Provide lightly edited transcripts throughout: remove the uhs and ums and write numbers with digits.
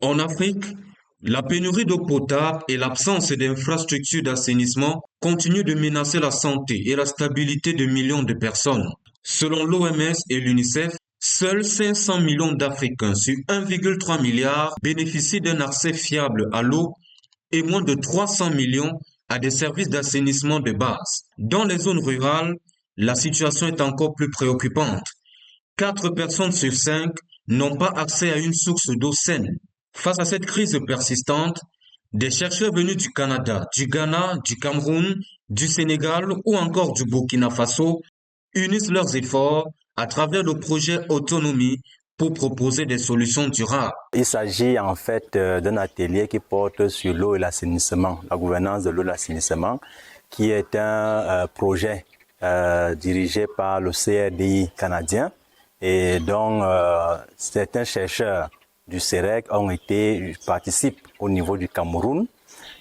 En Afrique, la pénurie d'eau potable et l'absence d'infrastructures d'assainissement continuent de menacer la santé et la stabilité de millions de personnes. Selon l'OMS et l'UNICEF, seuls 500 millions d'Africains sur 1,3 milliard bénéficient d'un accès fiable à l'eau et moins de 300 millions à des services d'assainissement de base. Dans les zones rurales, la situation est encore plus préoccupante. 4 personnes sur 5 n'ont pas accès à une source d'eau saine. Face à cette crise persistante, des chercheurs venus du Canada, du Ghana, du Cameroun, du Sénégal ou encore du Burkina Faso unissent leurs efforts à travers le projet Autonomie pour proposer des solutions durables. Il s'agit en fait d'un atelier qui porte sur l'eau et l'assainissement, la gouvernance de l'eau et l'assainissement, qui est un projet dirigé par le CRDI canadien et dont certains chercheurs du CEREC participent au niveau du Cameroun.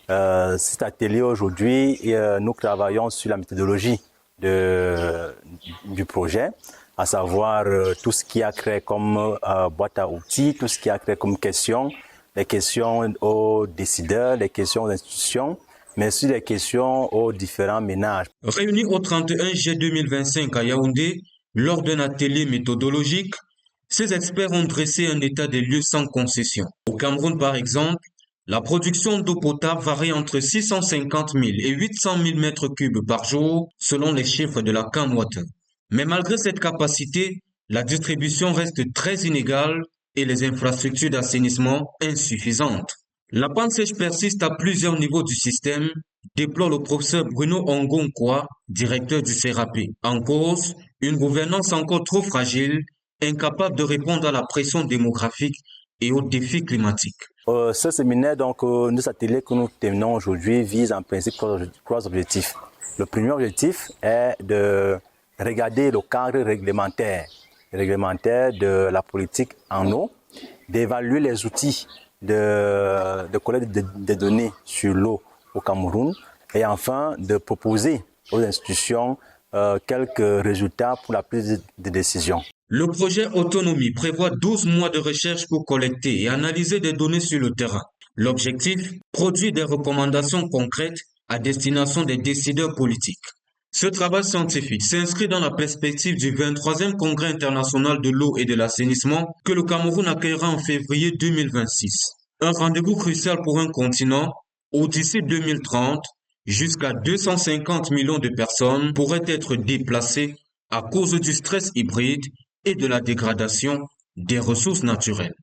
Cet atelier aujourd'hui, nous travaillons sur la méthodologie du projet, à savoir tout ce qui a créé comme boîte à outils, tout ce qui a créé comme questions, les questions aux décideurs, les questions aux institutions, mais aussi les questions aux différents ménages. Réunis au 31 juillet 2025 à Yaoundé, lors d'un atelier méthodologique, ces experts ont dressé un état des lieux sans concession. Au Cameroun, par exemple, la production d'eau potable varie entre 650 000 et 800 000 mètres cubes par jour, selon les chiffres de la CamWater. Mais malgré cette capacité, la distribution reste très inégale et les infrastructures d'assainissement insuffisantes. La panne sèche persiste à plusieurs niveaux du système, déplore le professeur Bruno Ongonkwa, directeur du CERAP. En cause, une gouvernance encore trop fragile, incapable de répondre à la pression démographique et aux défis climatiques. Ce séminaire, nos ateliers que nous terminons aujourd'hui, visent en principe trois objectifs. Le premier objectif est de regarder le cadre réglementaire de la politique en eau, d'évaluer les outils de collecte des données sur l'eau au Cameroun et enfin de proposer aux institutions quelques résultats pour la prise de décision. Le projet Autonomie prévoit 12 mois de recherche pour collecter et analyser des données sur le terrain. L'objectif, produire des recommandations concrètes à destination des décideurs politiques. Ce travail scientifique s'inscrit dans la perspective du 23e Congrès international de l'eau et de l'assainissement que le Cameroun accueillera en février 2026. Un rendez-vous crucial pour un continent où d'ici 2030, jusqu'à 250 millions de personnes pourraient être déplacées à cause du stress hybride et de la dégradation des ressources naturelles.